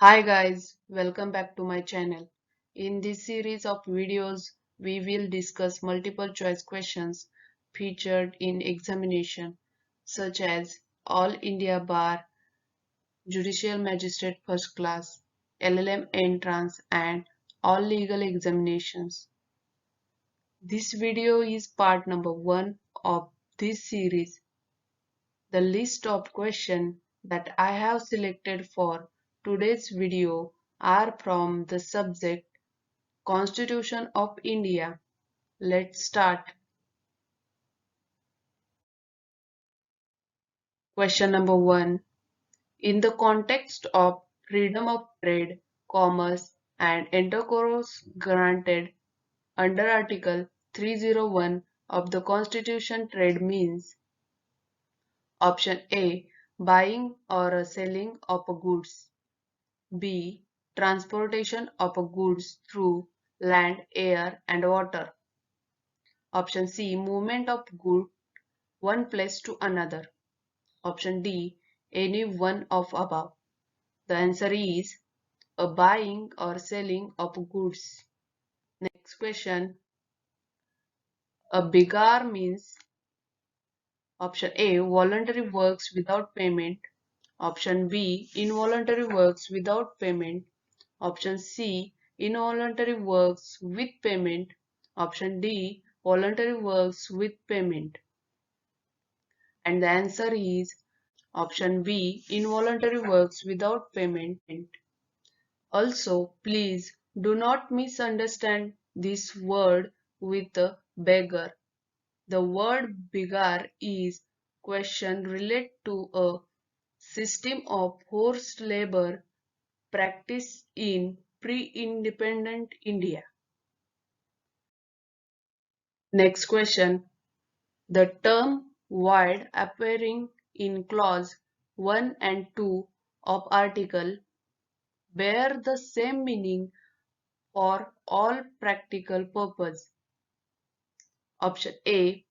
Hi guys, welcome back to my channel. In this series of videos, we will discuss multiple choice questions featured in examination such as All India Bar, Judicial Magistrate First Class, LLM Entrance and all legal examinations. This video is part number 1 of this series. The list of questions that I have selected for today's video are from the subject Constitution of India. Let's start. Question number 1. In the context of freedom of trade, commerce, and intercourse granted under Article 301 of the Constitution, trade means option A. Buying or selling of goods. B. Transportation of goods through land, air, and water. Option C. Movement of goods one place to another. Option D. Any one of above. The answer is a buying or selling of goods. Next question. A bigar means option A. Voluntary works without payment. Option B. Involuntary works without payment. Option C. Involuntary works with payment. Option D. Voluntary works with payment. And the answer is option B. Involuntary works without payment. Also, please do not misunderstand this word with a beggar. The word beggar is question related to a system of forced labor practiced in pre-independent India. Next question. The term void appearing in clause 1 and 2 of article bear the same meaning for all practical purpose. Option A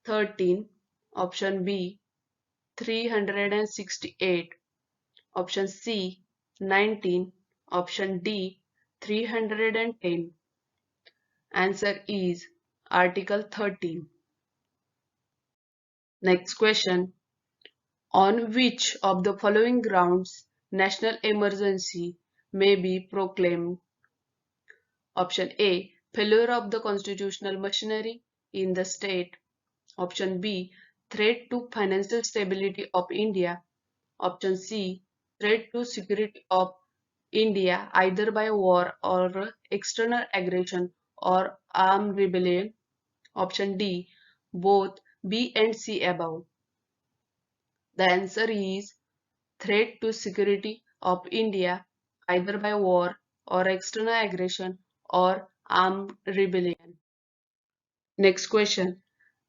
13, option B 368, option C 19, option D 310. Answer is Article 13. Next question. On which of the following grounds national emergency may be proclaimed? Option A. Failure of the constitutional machinery in the state. Option B. Threat to financial stability of India. Option C. Threat to security of India either by war or external aggression or armed rebellion. Option D. Both B and C above. The answer is threat to security of India either by war or external aggression or armed rebellion. Next question.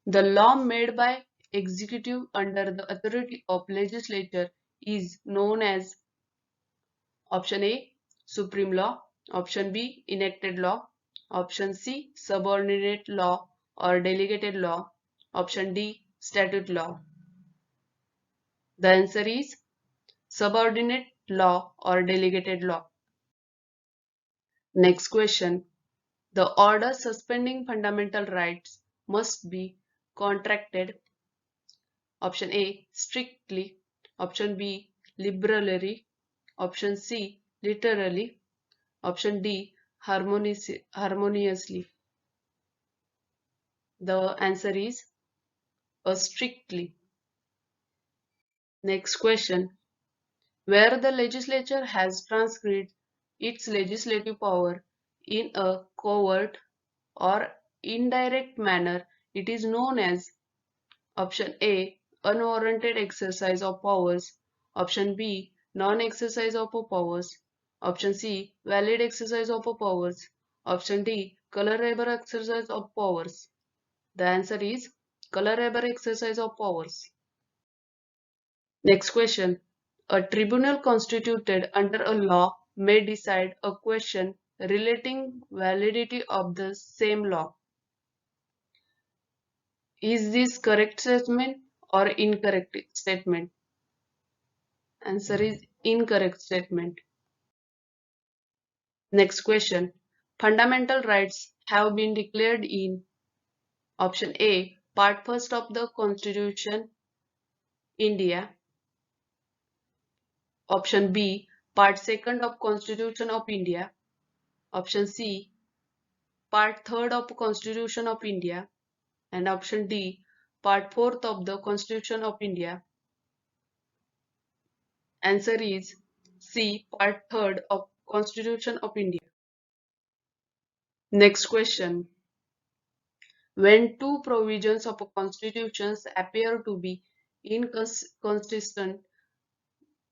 The law made by executive under the authority of legislature is known as option A. Supreme law, option B. Enacted law, option C. Subordinate law or delegated law, option D. Statute law. The answer is subordinate law or delegated law. Next question. The order suspending fundamental rights must be contracted. Option A. Strictly. Option B. Liberally. Option C. Literally. Option D. Harmoniously. The answer is strictly. Next question. Where the legislature has transgressed its legislative power in a covert or indirect manner, it is known as option A. Unwarranted exercise of powers. Option B. Non-exercise of powers. Option C. Valid exercise of powers. Option D. Colorable exercise of powers. The answer is colorable exercise of powers. Next question. A tribunal constituted under a law may decide a question relating validity of the same law. Is this correct statement or incorrect statement? Answer is incorrect statement. Next question. Fundamental rights have been declared in option A, Part 1st of the Constitution, India. Option B, Part 2nd of Constitution of India. Option C, Part 3rd of Constitution of India. And option D, Part 4th of the Constitution of India. Answer is C, Part 3rd of Constitution of India. Next question. When two provisions of a constitution appear to be inconsistent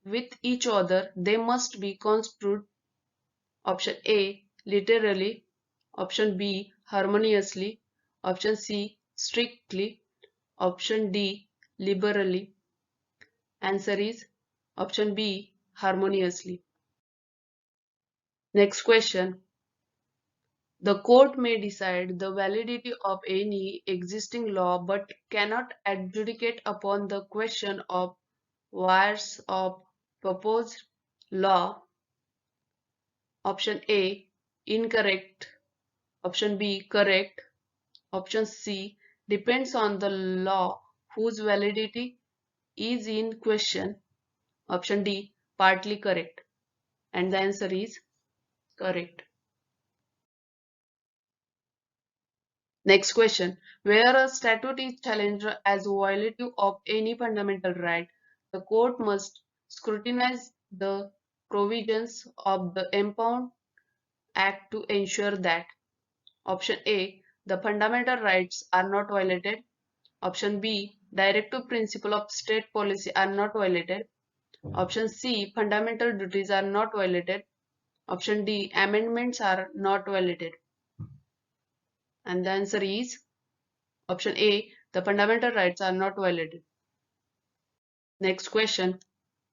with each other, they must be construed option A, literally, option B, harmoniously, option C, strictly, option D, liberally. Answer is option B, harmoniously. Next question. The court may decide the validity of any existing law but cannot adjudicate upon the question of wires of proposed law. Option A, incorrect. Option B, correct. Option C, depends on the law whose validity is in question. Option D, partly correct. And the answer is correct. Next question. Where a statute is challenged as violative of any fundamental right, the court must scrutinize the provisions of the Impound Act to ensure that option A, the fundamental rights are not violated. Option B, directive principle of state policy are not violated. Option C, fundamental duties are not violated. Option D, amendments are not violated. And the answer is option A, the fundamental rights are not violated. Next question.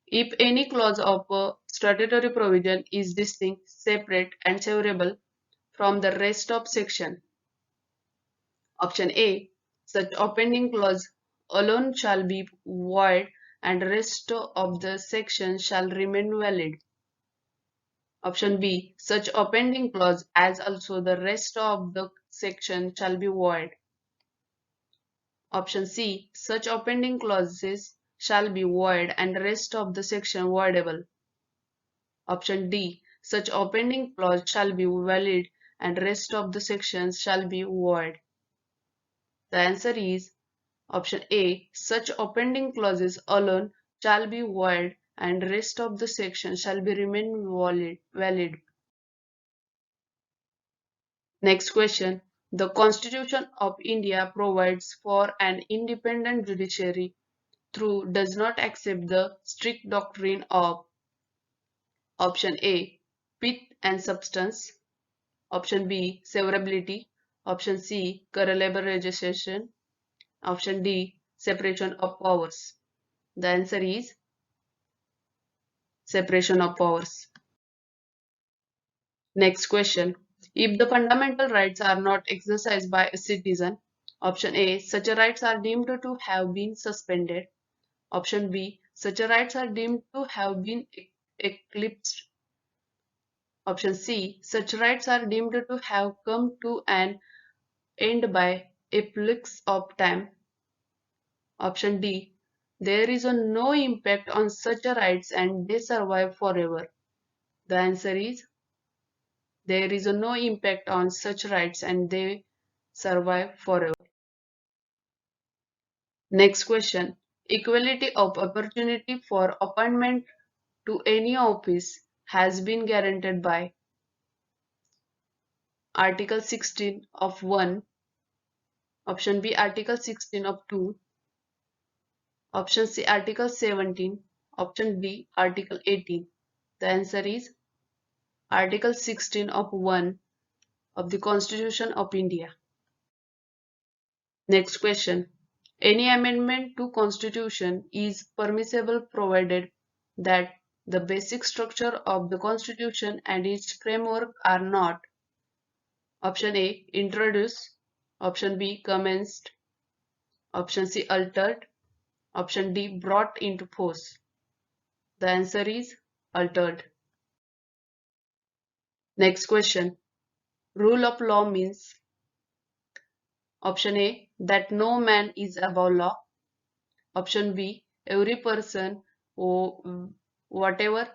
If any clause of a statutory provision is distinct, separate, and severable from the rest of section, option A, such appending clause alone shall be void and rest of the section shall remain valid. Option B, such appending clause as also the rest of the section shall be void. Option C, such appending clauses shall be void and rest of the section voidable. Option D, such appending clause shall be valid and rest of the sections shall be void. The answer is option A, such appending clauses alone shall be void and rest of the section shall be remain valid. Next question. The Constitution of India provides for an independent judiciary through does not accept the strict doctrine of option A, pith and substance, option B, severability, option C, correlable legislation, option D, separation of powers. The answer is separation of powers. Next question. If the fundamental rights are not exercised by a citizen, option A, such rights are deemed to have been suspended. Option B, such rights are deemed to have been eclipsed. Option C, such rights are deemed to have come to an end by epochs of time. Option D, there is no impact on such rights and they survive forever. The answer is there is no impact on such rights and they survive forever. Next question. Equality of opportunity for appointment to any office has been guaranteed by Article 16 of 1, option B Article 16 of 2, option C Article 17, option D Article 18. The answer is Article 16 of 1 of the Constitution of India. Next question. Any amendment to Constitution is permissible provided that the basic structure of the Constitution and its framework are not option A introduced, option B commenced, option C altered, option D brought into force. The answer is altered. Next question. Rule of law means option A, that no man is above law. Option B, every person, whatever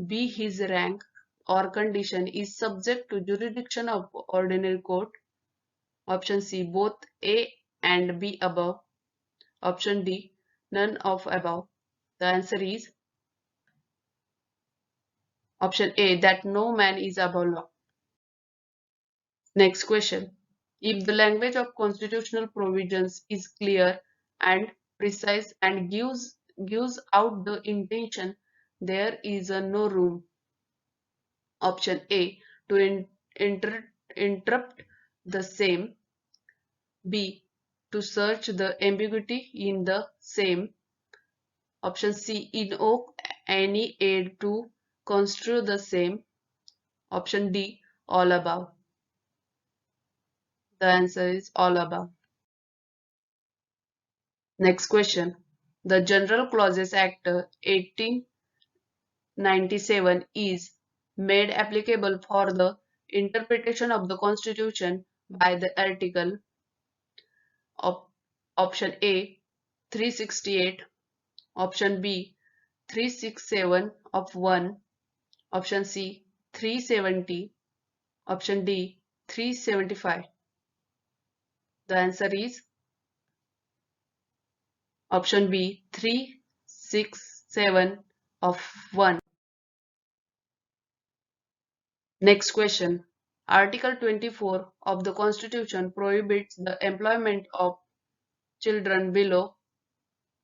be his rank or condition, is subject to jurisdiction of ordinary court. Option C, both A and B above. Option D, none of above. The answer is option A, that no man is above law. Next question. If the language of constitutional provisions is clear and precise and gives out the intention, there is no room. Option A, to interrupt the same. B, to search the ambiguity in the same. Option C, invoke any aid to construe the same. Option D, all above. The answer is all above. Next question. The General Clauses Act 1897 is made applicable for the interpretation of the Constitution by the article of option A 368, option B 367 of 1, option C 370, option D 375. The answer is option B 367 of 1. Next question. Article 24 of the Constitution prohibits the employment of children below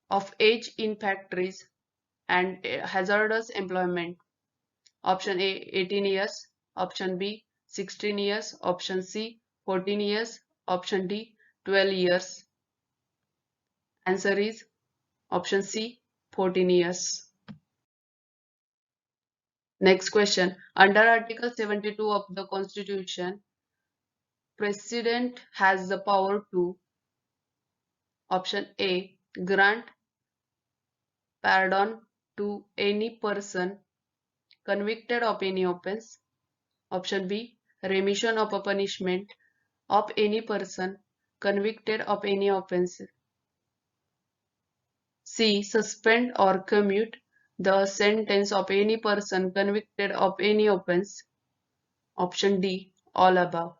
of age in factories and hazardous employment. Option A 18 years, option B 16 years, option C 14 years, option D 12 years. Answer is option C 14 years. Next question. Under Article 72 of the Constitution, President has the power to option A, grant pardon to any person convicted of any offense. Option B, remission of a punishment of any person convicted of any offense. C, suspend or commute the sentence of any person convicted of any offense. Option D, all above.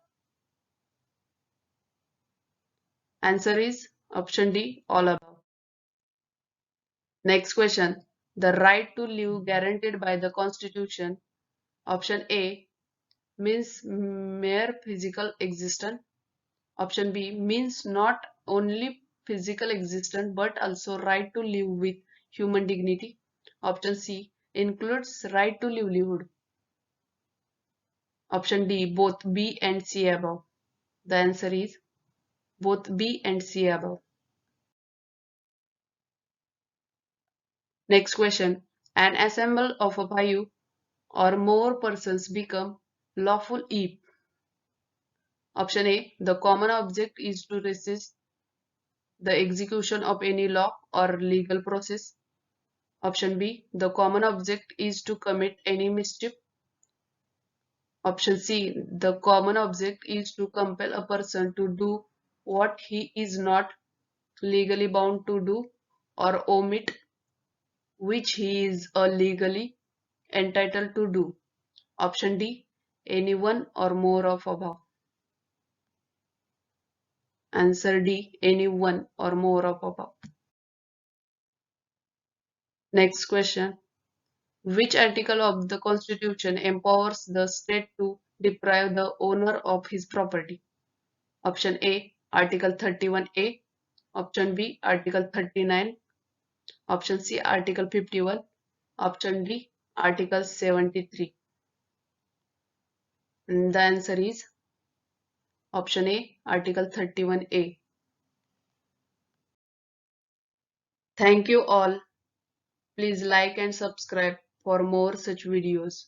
Answer is option D, all above. Next question. The right to live guaranteed by the Constitution. Option A means mere physical existence. Option B means not only physical existence but also right to live with human dignity. Option C includes right to livelihood. Option D, both B and C above. The answer is both B and C above. Next question. An assembly of 5 or more persons become lawful if option A, the common object is to resist the execution of any law or legal process. Option B, the common object is to commit any mischief. Option C, the common object is to compel a person to do what he is not legally bound to do or omit which he is legally entitled to do. Option D, any one or more of above. Answer D, any one or more of above. Next question. Which article of the Constitution empowers the state to deprive the owner of his property? Option A, Article 31A. Option B, Article 39. Option C, Article 51. Option D, Article 73. And the answer is option A, Article 31A. Thank you all. Please like and subscribe for more such videos.